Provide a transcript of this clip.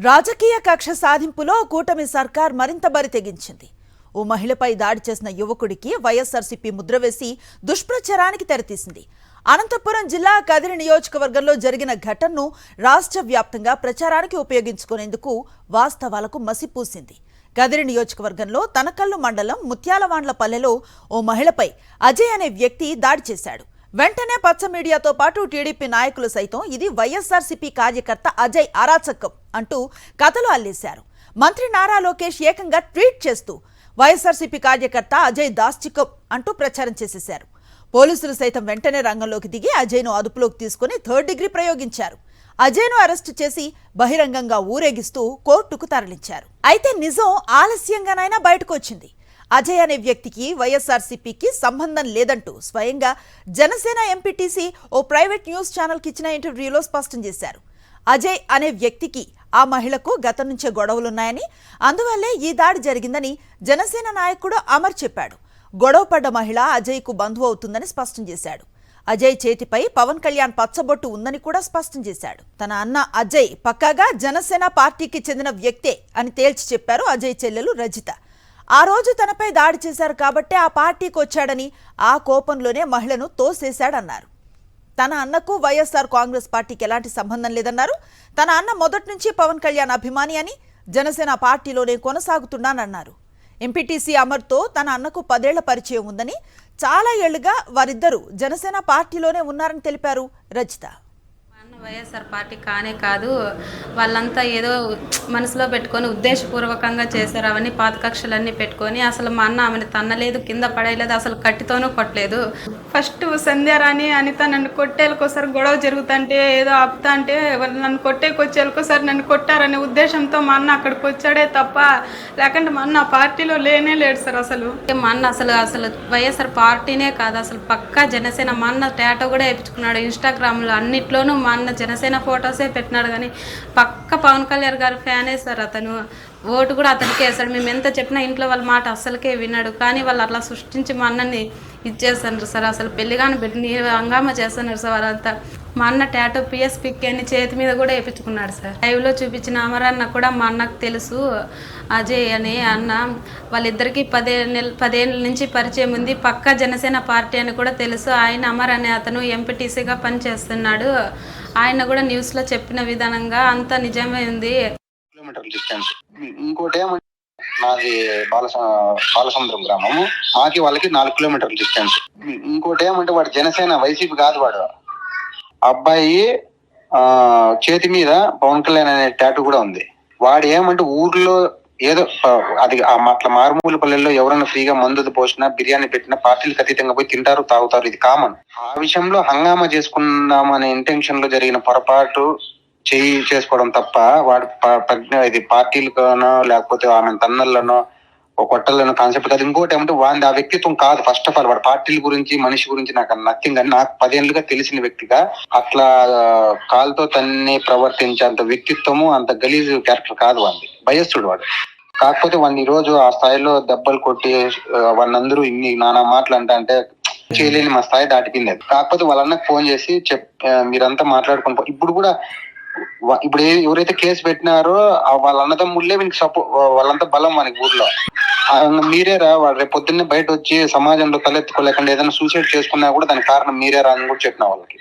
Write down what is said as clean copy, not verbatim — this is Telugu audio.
రాజకీయ కక్ష సాధింపులో కూటమి సర్కార్ మరింత బరి తెగించింది. ఓ మహిళపై దాడి చేసిన యువకుడికి వైఎస్ఆర్సీపీ ముద్ర వేసి దుష్ప్రచారానికి తెరతీసింది. అనంతపురం జిల్లా కదిరి నియోజకవర్గంలో జరిగిన ఘటనను రాష్ట్ర వ్యాప్తంగా ప్రచారానికి ఉపయోగించుకునేందుకు వాస్తవాలకు మసిపూసింది. కదిరి నియోజకవర్గంలో తనకల్లు మండలం ముత్యాలవాండ్లపల్లెలో ఓ మహిళపై అజయ్ అనే వ్యక్తి దాడి చేశాడు. వెంటనే పచ్చ మీడియాతో పాటు టీడీపీ నాయకులు సైతం ఇది వైఎస్ఆర్సీపీ కార్యకర్త అజయ్ అరాచకం అంటూ కథలు అల్లేశారు. మంత్రి నారా లోకేష్ ఏకంగా ట్వీట్ చేస్తూ వైఎస్ఆర్సీపీ కార్యకర్త అజయ్ దాష్టికం అంటూ ప్రచారం చేసేశారు. పోలీసులు సైతం వెంటనే రంగంలోకి దిగి అజయ్ను అదుపులోకి తీసుకుని 3rd డిగ్రీ ప్రయోగించారు. అజయ్ను అరెస్టు చేసి బహిరంగంగా ఊరేగిస్తూ కోర్టుకు తరలించారు. అయితే నిజం ఆలస్యంగానైనా బయటకు వచ్చింది. అజయ్ అనే వ్యక్తికి వైఎస్ఆర్సీపీకి సంబంధం లేదంటూ స్వయంగా జనసేన ఎంపీటీసీ ఓ ప్రైవేట్ న్యూస్ ఛానల్కి ఇచ్చిన ఇంటర్వ్యూలో స్పష్టం చేశారు. అజయ్ అనే వ్యక్తికి ఆ మహిళకు గతం నుంచే గొడవలున్నాయని, అందువల్లే ఈ దాడి జరిగిందని జనసేన నాయకుడు అమర్ చెప్పాడు. గొడవ పడ్డ మహిళ అజయ్కు బంధువు అవుతుందని స్పష్టం చేశాడు. అజయ్ చేతిపై పవన్ కళ్యాణ్ పచ్చబొట్టు ఉందని కూడా స్పష్టం చేశాడు. తన అన్న అజయ్ పక్కాగా జనసేన పార్టీకి చెందిన వ్యక్తే అని తేల్చి చెప్పారు అజయ్ చెల్లెలు రజిత. ఆ రోజు తనపై దాడి చేశారు కాబట్టే ఆ పార్టీకి వచ్చాడని, ఆ కోపంలోనే మహిళను తోసేశాడన్నారు. తన అన్నకు వైఎస్ఆర్ కాంగ్రెస్ పార్టీకి ఎలాంటి సంబంధం లేదన్నారు. తన అన్న మొదటి నుంచి పవన్ కళ్యాణ్ అభిమాని అని, జనసేన పార్టీలోనే కొనసాగుతున్నానన్నారు. ఎంపీటీసీ అమర్తో తన అన్నకు 10 ఏళ్ల పరిచయం ఉందని, చాలా ఏళ్లుగా వారిద్దరూ జనసేన పార్టీలోనే ఉన్నారని తెలిపారు రజిత. వైఎస్ఆర్ పార్టీ కానే కాదు, వాళ్ళంతా ఏదో మనసులో పెట్టుకొని ఉద్దేశపూర్వకంగా చేశారు. అవన్నీ పాత కక్షలన్నీ పెట్టుకొని అసలు మా అన్న ఆమెను తన్నలేదు, కింద పడేయలేదు, అసలు కట్టితోనూ కొట్టలేదు. ఫస్ట్ సంధ్యారాణి అనిత నన్ను కొట్టేళ్ళకోసారి గొడవ జరుగుతుంటే ఏదో ఆపుతా అంటే వాళ్ళు నన్ను కొట్టేకొచ్చేళ్ళకోసారి నన్ను కొట్టారనే ఉద్దేశంతో మా అన్న అక్కడికి వచ్చాడే తప్ప, లేకుంటే మా అన్న పార్టీలో లేనే లేడు సార్. అసలు మా అన్న అసలు వైఎస్ఆర్ పార్టీనే కాదు, అసలు పక్కా జనసేన. మా అన్న టాటో కూడా వేయించుకున్నాడు. ఇన్స్టాగ్రామ్లో అన్నిట్లోనూ మా అన్న జనసేన ఫొటోసే పెట్టినాడు. కానీ పక్క పవన్ కళ్యాణ్ గారు ఫ్యానే సార్. అతను ఓటు కూడా అతనికే వేస్తాడు. మేము ఎంత చెప్పినా ఇంట్లో వాళ్ళ మాట అస్సలకే విన్నాడు. కానీ వాళ్ళు అట్లా సృష్టించి మా అన్నని ఇచ్చేస్తున్నారు సార్. అసలు పెళ్లిగాని బిడ్డని హంగామా చేస్తున్నారు సార్ వాళ్ళంతా. మా అన్న టాటో పిఎస్ పిక్ అని చేతి మీద కూడా వేయించుకున్నాడు సార్. లైవ్లో చూపించిన అమరన్న కూడా మా అన్నకు తెలుసు. అజయ్ అనే అన్న వాళ్ళిద్దరికీ 10 ఏళ్ళ నుంచి పరిచయం ఉంది. పక్కా జనసేన పార్టీ అని కూడా తెలుసు. ఆయన అమర్ అనే అతను ఎంపీటీసీగా పనిచేస్తున్నాడు. ఆయన కూడా న్యూస్లో చెప్పిన విధానంగా అంతా నిజమే ఉంది. ఇంకోటి ఏమంటే నాది బాలసముద్రం గ్రామము, మాకి వాళ్ళకి 4 కిలోమీటర్ల డిస్టెన్స్. ఇంకోటి ఏమంటే వాడు జనసేన, వైసీపీ కాదు. వాడు అబ్బాయి చేతి మీద పవన్ కళ్యాణ్ అనే టాటూ కూడా ఉంది. వాడు ఏమంటే ఊర్లో ఏదో అది అట్లా మారుమూల పల్లెల్లో ఎవరైనా ఫ్రీగా మందు పోసినా, బిర్యానీ పెట్టినా పార్టీలకు అతీతంగా పోయి తింటారు, తాగుతారు. ఇది కామన్. ఆ విషయంలో హంగామా చేసుకున్నామనే ఇంటెన్షన్ లో జరిగిన పొరపాటు చేసుకోవడం తప్ప వాడు ఇది పార్టీలలోనో లేకపోతే ఆమె తన్నల్లోనో ఒక కొట్టల్లోనో కాన్సెప్ట్ కాదు. ఇంకోటి ఏమంటే వాడి ఆ వ్యక్తిత్వం కాదు. ఫస్ట్ ఆఫ్ ఆల్ వాడు పార్టీల గురించి, మనిషి గురించి నాకు నథింగ్. అని నాకు 10 ఏళ్ళుగా తెలిసిన వ్యక్తిగా అట్లా కాలుతో తన్ని ప్రవర్తించేంత వ్యక్తిత్వము, అంత గలీజ్ క్యారెక్టర్ కాదు వాడిది. భయస్తుడు వాడు. కాకపోతే వాడిని ఈ రోజు ఆ స్థాయిలో దెబ్బలు కొట్టి వాళ్ళందరూ ఇన్ని నానా మాటలు అంటే చేయలేని మా స్థాయి దాటిపోయింది. కాకపోతే వాళ్ళన్నకు ఫోన్ చేసి మీరంతా మాట్లాడుకుని ఇప్పుడు ఎవరైతే కేసు పెట్టినారో వాళ్ళ అన్నదమ్ముళ్ళే వీనికి వాళ్ళంతా బలం మనకి ఊర్లో. మీరేరా వాడు రేపు పొద్దున్నే బయట వచ్చి సమాజంలో తలెత్తుకోలేకుండా ఏదైనా సూసైడ్ చేసుకున్నా కూడా దానికి కారణం మీరేరా అని కూడా చెప్పిన వాళ్ళకి.